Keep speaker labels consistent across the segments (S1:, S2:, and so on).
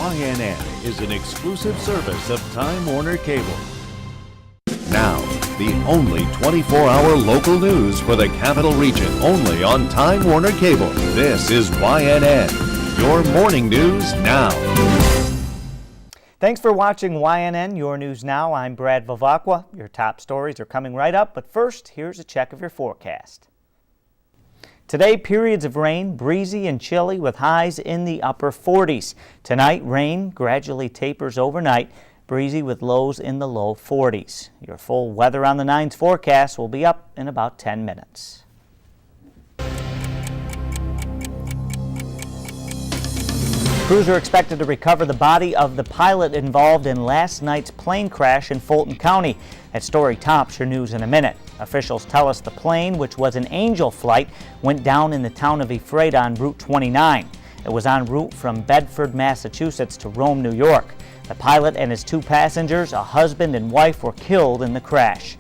S1: YNN is an exclusive service of Time Warner Cable. Now, the only 24-hour local news for the Capital Region, only on Time Warner Cable. This is YNN, your morning news now.
S2: Thanks for watching YNN, Your News Now. I'm Brad Vivacqua. Your top stories are coming right up, but first, here's a check of your forecast. Today, periods of rain, breezy and chilly with highs in the upper 40s. Tonight, rain gradually tapers overnight, breezy with lows in the low 40s. Your full Weather on the 9's forecast will be up in about 10 minutes. Crews are expected to recover the body of the pilot involved in last night's plane crash in Fulton County. That story tops your news in a minute. Officials tell us the plane, which was an Angel flight, went down in the town of Ephrata on Route 29. It was en route from Bedford, Massachusetts to Rome, New York. The pilot and his two passengers, a husband and wife, were killed in the crash.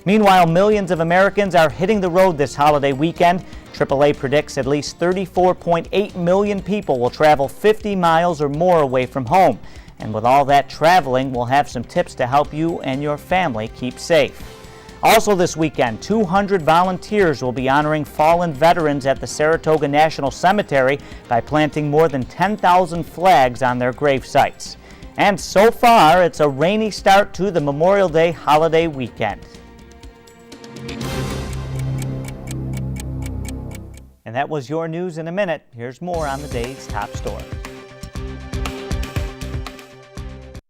S2: Meanwhile, millions of Americans are hitting the road this holiday weekend. AAA predicts at least 34.8 million people will travel 50 miles or more away from home. And with all that traveling, we'll have some tips to help you and your family keep safe. Also this weekend, 200 volunteers will be honoring fallen veterans at the Saratoga National Cemetery by planting more than 10,000 flags on their grave sites. And so far, it's a rainy start to the Memorial Day holiday weekend. And that was your news in a minute. Here's more on the day's top story.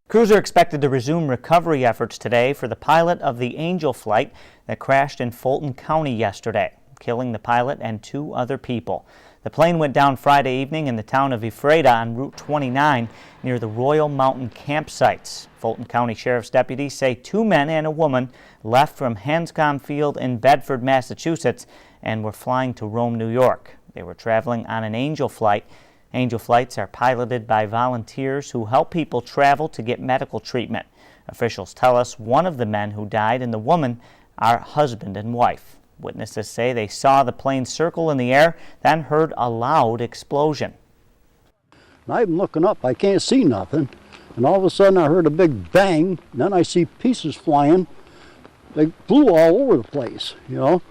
S2: Crews are expected to resume recovery efforts today for the pilot of the Angel flight that crashed in Fulton County yesterday, killing the pilot and two other people. The plane went down Friday evening in the town of Ephrata on Route 29 near the Royal Mountain campsites. Fulton County Sheriff's deputies say two men and a woman left from Hanscom Field in Bedford, Massachusetts, and were flying to Rome, New York. They were traveling on an Angel flight. Angel flights are piloted by volunteers who help people travel to get medical treatment. Officials tell us one of the men who died and the woman are husband and wife. Witnesses say they saw the plane circle in the air, then heard a loud explosion.
S3: I'm looking up, I can't see nothing, and all of a sudden I heard a big bang, and then I see pieces flying. They flew all over the place, and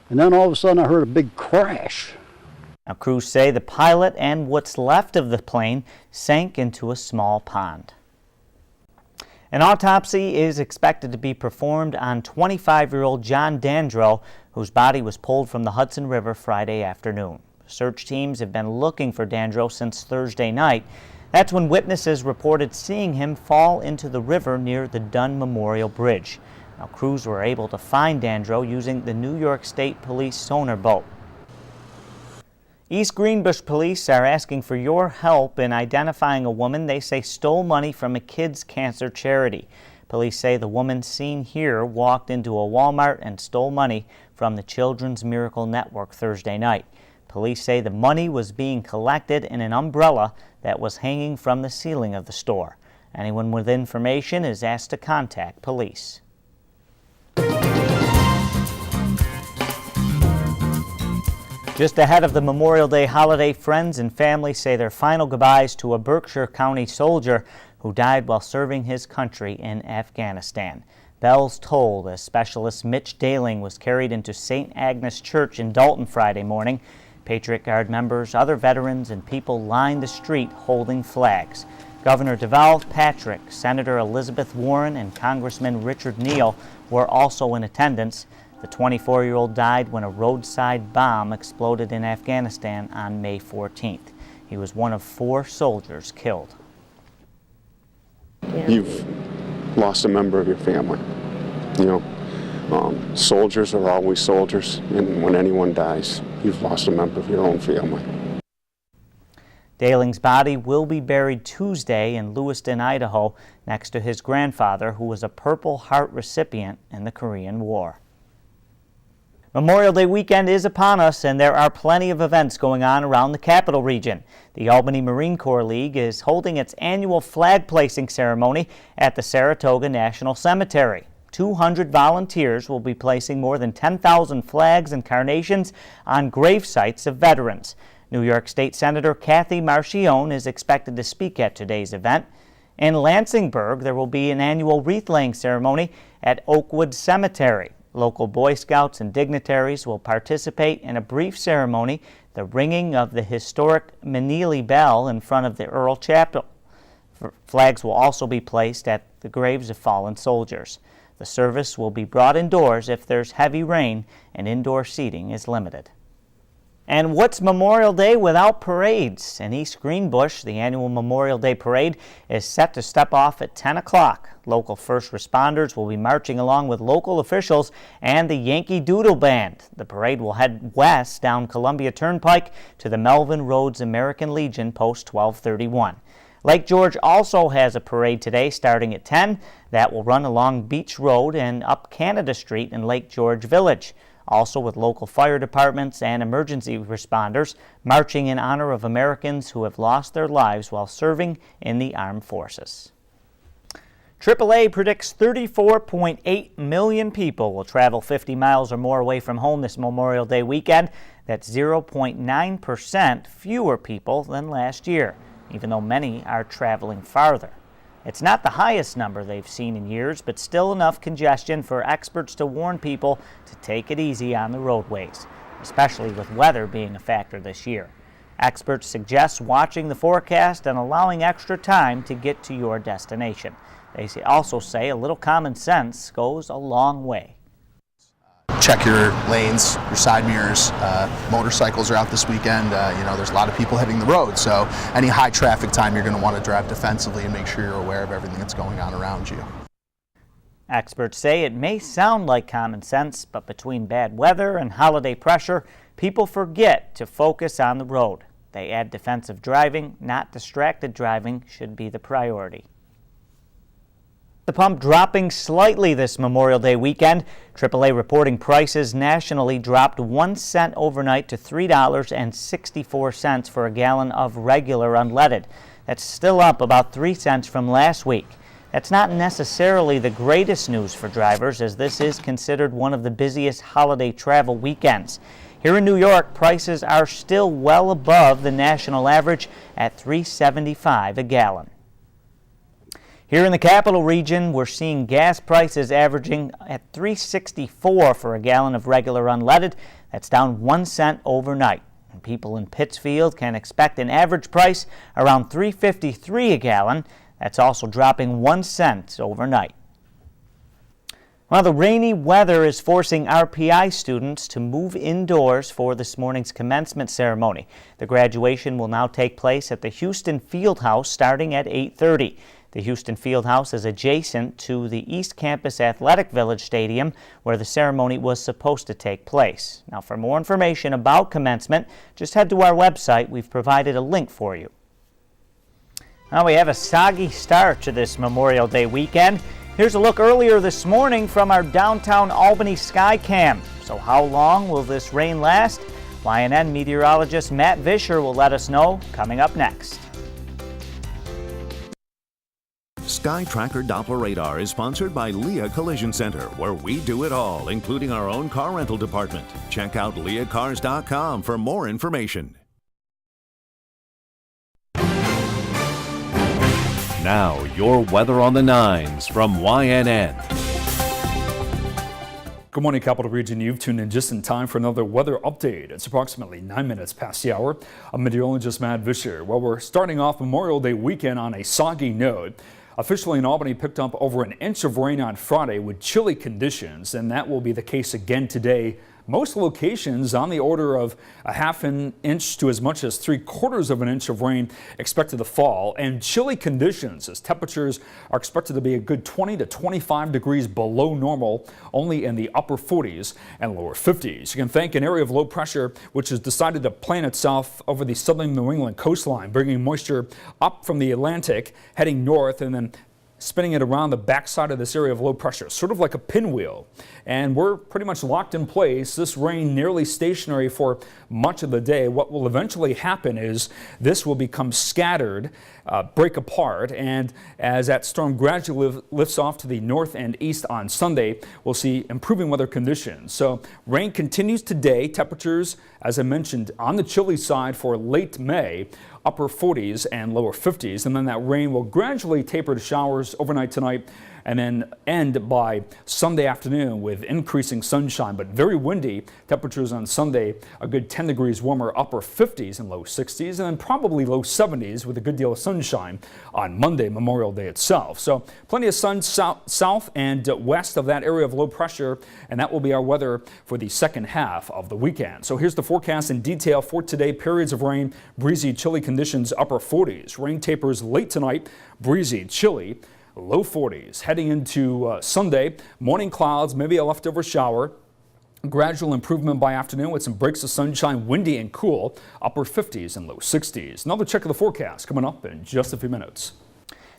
S3: then all of a sudden I heard a big crash.
S2: Now, crews say the pilot and what's left of the plane sank into a small pond. An autopsy is expected to be performed on 25-year-old John Dandro, whose body was pulled from the Hudson River Friday afternoon. Search teams have been looking for Dandro since Thursday night. That's when witnesses reported seeing him fall into the river near the Dunn Memorial Bridge. Now, crews were able to find Dandro using the New York State Police sonar boat. East Greenbush police are asking for your help in identifying a woman they say stole money from a kids' cancer charity. Police say the woman seen here walked into a Walmart and stole money from the Children's Miracle Network Thursday night. Police say the money was being collected in an umbrella that was hanging from the ceiling of the store. Anyone with information is asked to contact police. Just ahead of the Memorial Day holiday, friends and family say their final goodbyes to a Berkshire County soldier who died while serving his country in Afghanistan. Bells tolled as Specialist Mitch Daling was carried into St. Agnes Church in Dalton Friday morning. Patriot Guard members, other veterans, and people lined the street holding flags. Governor Deval Patrick, Senator Elizabeth Warren, and Congressman Richard Neal were also in attendance. The 24-year-old died when a roadside bomb exploded in Afghanistan on May 14th. He was one of 4 soldiers killed.
S4: You've lost a member of your family. Soldiers are always soldiers, and when anyone dies, you've lost a member of your own family.
S2: Daling's body will be buried Tuesday in Lewiston, Idaho, next to his grandfather, who was a Purple Heart recipient in the Korean War. Memorial Day weekend is upon us, and there are plenty of events going on around the Capital Region. The Albany Marine Corps League is holding its annual flag placing ceremony at the Saratoga National Cemetery. 200 volunteers will be placing more than 10,000 flags and carnations on grave sites of veterans. New York State Senator Kathy Marchione is expected to speak at today's event. In Lansingburg, there will be an annual wreath-laying ceremony at Oakwood Cemetery. Local Boy Scouts and dignitaries will participate in a brief ceremony, the ringing of the historic Meneely Bell in front of the Earl Chapel. Flags will also be placed at the graves of fallen soldiers. The service will be brought indoors if there's heavy rain and indoor seating is limited. And what's Memorial Day without parades? In East Greenbush, the annual Memorial Day Parade is set to step off at 10 o'clock. Local first responders will be marching along with local officials and the Yankee Doodle Band. The parade will head west down Columbia Turnpike to the Melvin Roads American Legion Post 1231. Lake George also has a parade today starting at 10 that will run along Beach Road and up Canada Street in Lake George Village. Also with local fire departments and emergency responders marching in honor of Americans who have lost their lives while serving in the armed forces. AAA predicts 34.8 million people will travel 50 miles or more away from home this Memorial Day weekend. That's 0.9% fewer people than last year, even though many are traveling farther. It's not the highest number they've seen in years, but still enough congestion for experts to warn people to take it easy on the roadways, especially with weather being a factor this year. Experts suggest watching the forecast and allowing extra time to get to your destination. They also say a little common sense goes a long way.
S5: Check your lanes, your side mirrors. Motorcycles are out this weekend. There's a lot of people hitting the road, so any high traffic time you're going to want to drive defensively and make sure you're aware of everything that's going on around you.
S2: Experts say it may sound like common sense, but between bad weather and holiday pressure, people forget to focus on the road. They add defensive driving, not distracted driving, should be the priority. The pump dropping slightly this Memorial Day weekend. AAA reporting prices nationally dropped 1 cent overnight to $3.64 for a gallon of regular unleaded. That's still up about 3 cents from last week. That's not necessarily the greatest news for drivers, as this is considered one of the busiest holiday travel weekends. Here in New York, prices are still well above the national average at $3.75 a gallon. Here in the capital region, we're seeing gas prices averaging at $3.64 for a gallon of regular unleaded. That's down 1 cent overnight. And people in Pittsfield can expect an average price around $3.53 a gallon. That's also dropping 1 cent overnight. Well, the rainy weather is forcing RPI students to move indoors for this morning's commencement ceremony. The graduation will now take place at the Houston Fieldhouse starting at 8:30. The Houston Fieldhouse is adjacent to the East Campus Athletic Village Stadium, where the ceremony was supposed to take place. Now, for more information about commencement, just head to our website. We've provided a link for you. Now, we have a soggy start to this Memorial Day weekend. Here's a look earlier this morning from our downtown Albany Skycam. So how long will this rain last? YNN meteorologist Matt Vischer will let us know coming up next.
S1: Sky Tracker Doppler Radar is sponsored by Leah Collision Center, where we do it all, including our own car rental department. Check out leahcars.com for more information. Now, your weather on the 9s from YNN.
S6: Good morning, Capital Region. You've tuned in just in time for another weather update. It's approximately 9 minutes past the hour. I'm meteorologist Matt Vischer. Well, we're starting off Memorial Day weekend on a soggy note. Officially in Albany picked up over an inch of rain on Friday with chilly conditions, and that will be the case again today. Most locations on the order of a half an inch to as much as 3/4 of an inch of rain expected to fall, and chilly conditions as temperatures are expected to be a good 20 to 25 degrees below normal, only in the upper 40s and lower 50s. You can thank an area of low pressure which has decided to plant itself over the southern New England coastline, bringing moisture up from the Atlantic, heading north, and then spinning it around the backside of this area of low pressure, sort of like a pinwheel. And we're pretty much locked in place. This rain nearly stationary for much of the day. What will eventually happen is this will become scattered break apart, and as that storm gradually lifts off to the north and east on Sunday, we'll see improving weather conditions. So rain continues today. Temperatures, as I mentioned, on the chilly side for late May, upper 40s and lower 50s, and then that rain will gradually taper to showers overnight tonight and then end by Sunday afternoon with increasing sunshine, but very windy. Temperatures on Sunday a good 10 degrees warmer, upper 50s and low 60s, and then probably low 70s with a good deal of sunshine on Monday, Memorial Day itself. So plenty of sun south and west of that area of low pressure, and that will be our weather for the second half of the weekend. So here's the forecast in detail for today. Periods of rain, breezy, chilly conditions, upper 40s. Rain tapers late tonight, breezy, chilly, low 40s. Heading into Sunday, morning clouds, maybe a leftover shower. Gradual improvement by afternoon with some breaks of sunshine, windy and cool, upper 50s and low 60s. Another check of the forecast coming up in just a few minutes.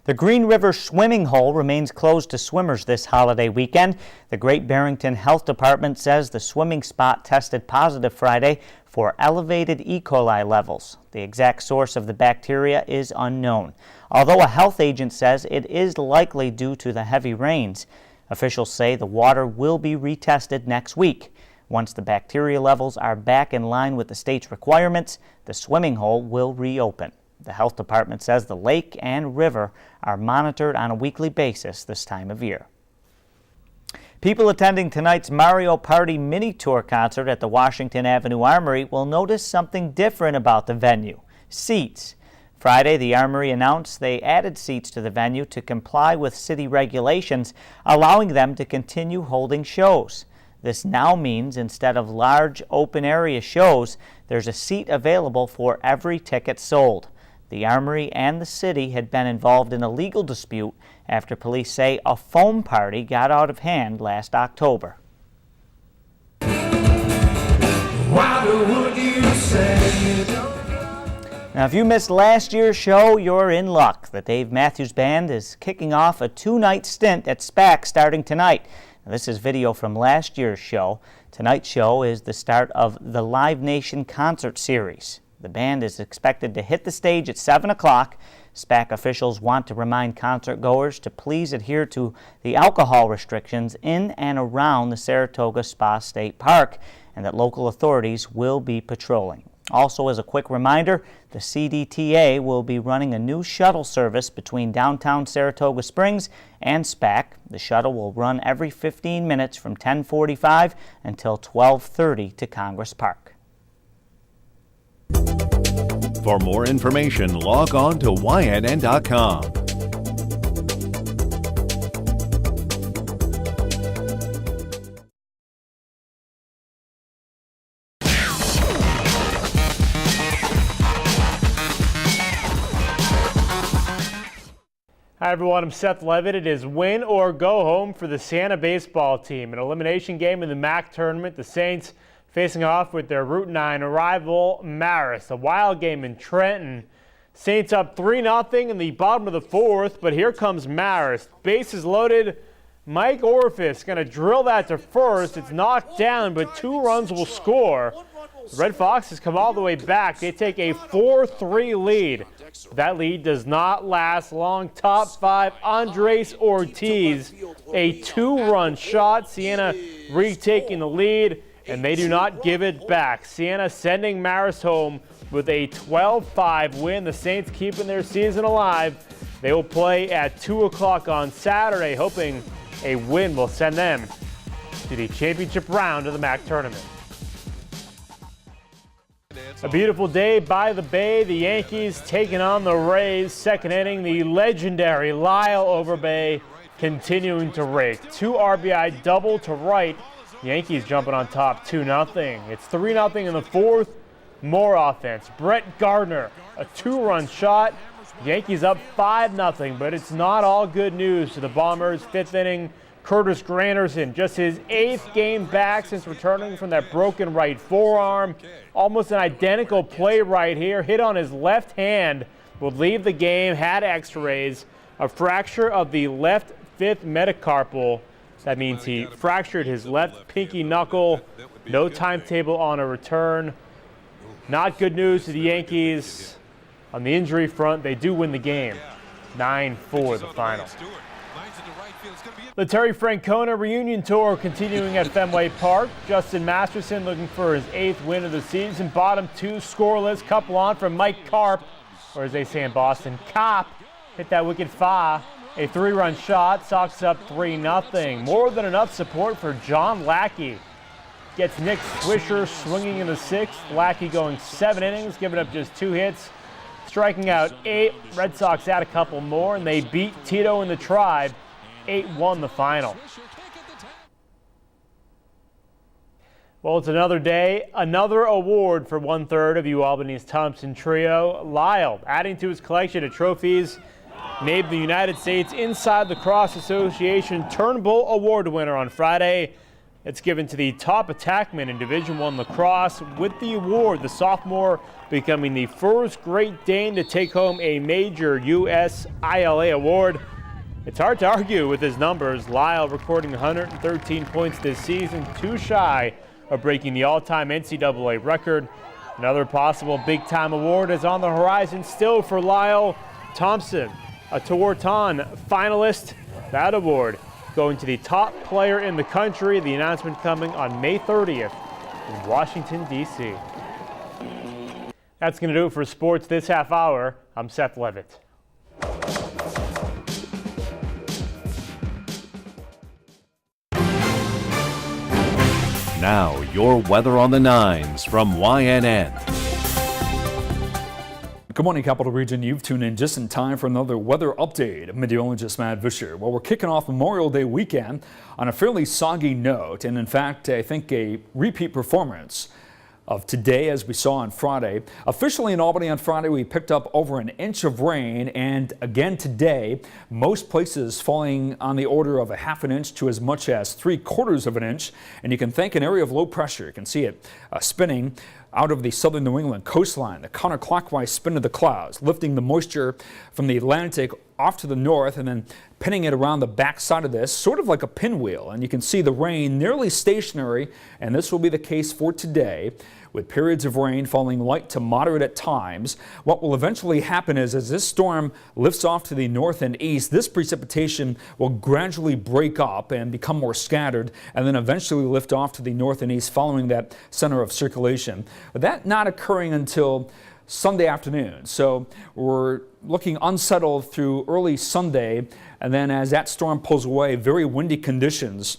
S2: The Green River swimming hole remains closed to swimmers this holiday weekend. The Great Barrington Health Department says the swimming spot tested positive Friday for elevated E. coli levels. The exact source of the bacteria is unknown, although a health agent says it is likely due to the heavy rains. Officials say the water will be retested next week. Once the bacteria levels are back in line with the state's requirements, the swimming hole will reopen. The health department says the lake and river are monitored on a weekly basis this time of year. People attending tonight's Mario Party mini tour concert at the Washington Avenue Armory will notice something different about the venue: seats. Friday, the Armory announced they added seats to the venue to comply with city regulations, allowing them to continue holding shows. This now means instead of large open area shows, there's a seat available for every ticket sold. The Armory and the city had been involved in a legal dispute after police say a foam party got out of hand last October. Now, if you missed last year's show, you're in luck. The Dave Matthews Band is kicking off a two-night stint at SPAC starting tonight. Now, this is video from last year's show. Tonight's show is the start of the Live Nation concert series. The band is expected to hit the stage at 7 o'clock. SPAC officials want to remind concert goers to please adhere to the alcohol restrictions in and around the Saratoga Spa State Park, and that local authorities will be patrolling. Also, as a quick reminder, the CDTA will be running a new shuttle service between downtown Saratoga Springs and SPAC. The shuttle will run every 15 minutes from 10:45 until 12:30 to Congress Park.
S1: For more information, log on to YNN.com.
S7: Hi everyone, I'm Seth Levitt. It is win or go home for the Siena baseball team. An elimination game in the MAC tournament. The Saints facing off with their Route 9 rival Marist. A wild game in Trenton. Saints up 3-0 in the bottom of the fourth, but here comes Marist. Bases loaded. Mike Orphis going to drill that to first. It's knocked down, but 2 runs will score. The Red Foxes come all the way back. They take a 4-3 lead. That lead does not last long. Top 5, Andres Ortiz, a 2-run shot. Siena retaking the lead, and they do not give it back. Siena sending Marist home with a 12-5 win. The Saints keeping their season alive. They will play at 2 o'clock on Saturday, hoping a win will send them to the championship round of the MAC tournament. A beautiful day by the Bay. The Yankees taking on the Rays. Second inning, the legendary Lyle Overbay continuing to rake. 2 RBI double to right. Yankees jumping on top 2-0. It's 3-0 in the fourth. More offense. Brett Gardner, a 2-run shot. Yankees up 5-0, but it's not all good news to the Bombers. Fifth inning, Curtis Granderson, just his 8th game back since returning from that broken right forearm. Almost an identical play right here. Hit on his left hand, would leave the game, had x-rays. A fracture of the left fifth metacarpal. That means he fractured his left pinky knuckle. No timetable on a return. Not good news to the Yankees. On the injury front, they do win the game, 9-4 the final. The Terry Francona reunion tour continuing at Fenway Park. Justin Masterson looking for his 8th win of the season. Bottom 2 scoreless, couple on from Mike Karp, or as they say in Boston, Cop. Hit that wicked fa. A 3-run shot, Sox up 3-0. More than enough support for John Lackey. Gets Nick Swisher swinging in the 6th. Lackey going 7 innings, giving up just 2 hits, striking out 8. Red Sox add a couple more, and they beat Tito and the Tribe 8-1 the final. Well, it's another day, another award for 1/3 of UAlbany's Thompson trio. Lyle, adding to his collection of trophies, named the United States Inside Lacrosse Association Turnbull Award winner on Friday. It's given to the top attackman in Division I lacrosse. With the award, the sophomore becoming the first Great Dane to take home a major U.S. ILA award. It's hard to argue with his numbers. Lyle recording 113 points this season, too shy of breaking the all-time NCAA record. Another possible big-time award is on the horizon still for Lyle. Thompson, a Tewaaraton finalist. That award going to the top player in the country. The announcement coming on May 30th in Washington, D.C. That's going to do it for sports this half hour. I'm Seth Levitt.
S1: Now, your weather on the 9s from YNN.
S6: Good morning, Capital Region. You've tuned in just in time for another weather update. I'm meteorologist Matt Vischer. Well, we're kicking off Memorial Day weekend on a fairly soggy note, and in fact, I think a repeat performance of today as we saw on Friday. Officially in Albany on Friday, we picked up over an inch of rain, and again today, most places falling on the order of a half an inch to as much as 3/4 of an inch. And you can thank an area of low pressure. You can see it spinning out of the southern New England coastline, the counterclockwise spin of the clouds, lifting the moisture from the Atlantic off to the north and then pinning it around the backside of this, sort of like a pinwheel. And you can see the rain nearly stationary, and this will be the case for today, with periods of rain falling light to moderate at times. What will eventually happen is, as this storm lifts off to the north and east, this precipitation will gradually break up and become more scattered, and then eventually lift off to the north and east following that center of circulation. But that not occurring until Sunday afternoon. So we're looking unsettled through early Sunday, and then as that storm pulls away, very windy conditions,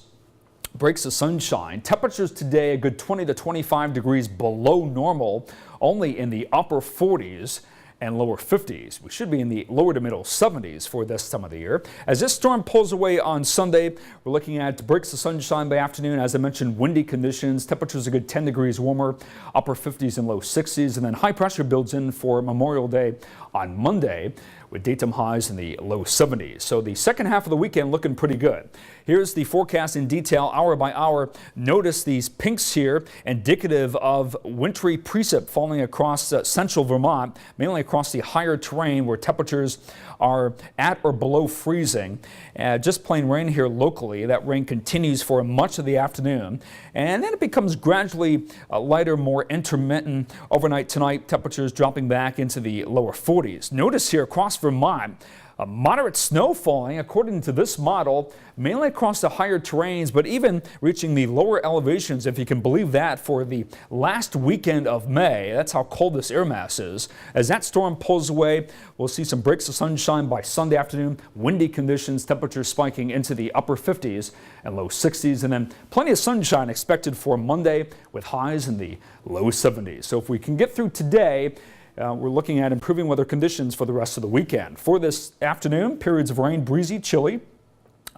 S6: breaks the sunshine. Temperatures today a good 20 to 25 degrees below normal, only in the upper 40s and lower 50s. We should be in the lower to middle 70s for this time of the year. As this storm pulls away on Sunday, we're looking at breaks of sunshine by afternoon. As I mentioned, windy conditions. Temperatures a good 10 degrees warmer, upper 50s and low 60s. And then high pressure builds in for Memorial Day on Monday, with daytime highs in the low 70s. So the second half of the weekend looking pretty good. Here's the forecast in detail, hour by hour. Notice these pinks here, indicative of wintry precip falling across central Vermont, mainly across the higher terrain where temperatures are at or below freezing. Just plain rain here locally. That rain continues for much of the afternoon, and then it becomes gradually lighter, more intermittent overnight tonight. Temperatures dropping back into the lower 40s. Notice here across Vermont, moderate snow falling according to this model, mainly across the higher terrains, but even reaching the lower elevations, if you can believe that, for the last weekend of May. That's how cold this air mass is. As that storm pulls away, we'll see some breaks of sunshine by Sunday afternoon, windy conditions, temperatures spiking into the upper 50s and low 60s, and then plenty of sunshine expected for Monday with highs in the low 70s. So if we can get through today, we're looking at improving weather conditions for the rest of the weekend. For this afternoon, periods of rain, breezy, chilly,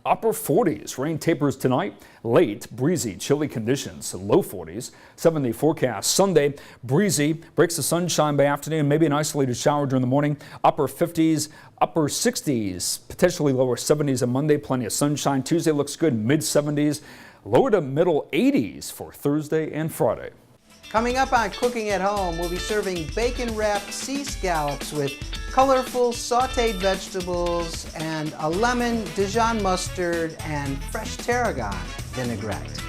S6: upper 40s. Rain tapers tonight, late, breezy, chilly conditions, low 40s. 7-day forecast. Sunday, breezy, breaks the sunshine by afternoon, maybe an isolated shower during the morning, upper 50s, upper 60s, potentially lower 70s on Monday, plenty of sunshine. Tuesday looks good, mid 70s, lower to middle 80s for Thursday and Friday.
S8: Coming up on Cooking at Home, we'll be serving bacon-wrapped sea scallops with colorful sautéed vegetables and a lemon, Dijon mustard, and fresh tarragon vinaigrette.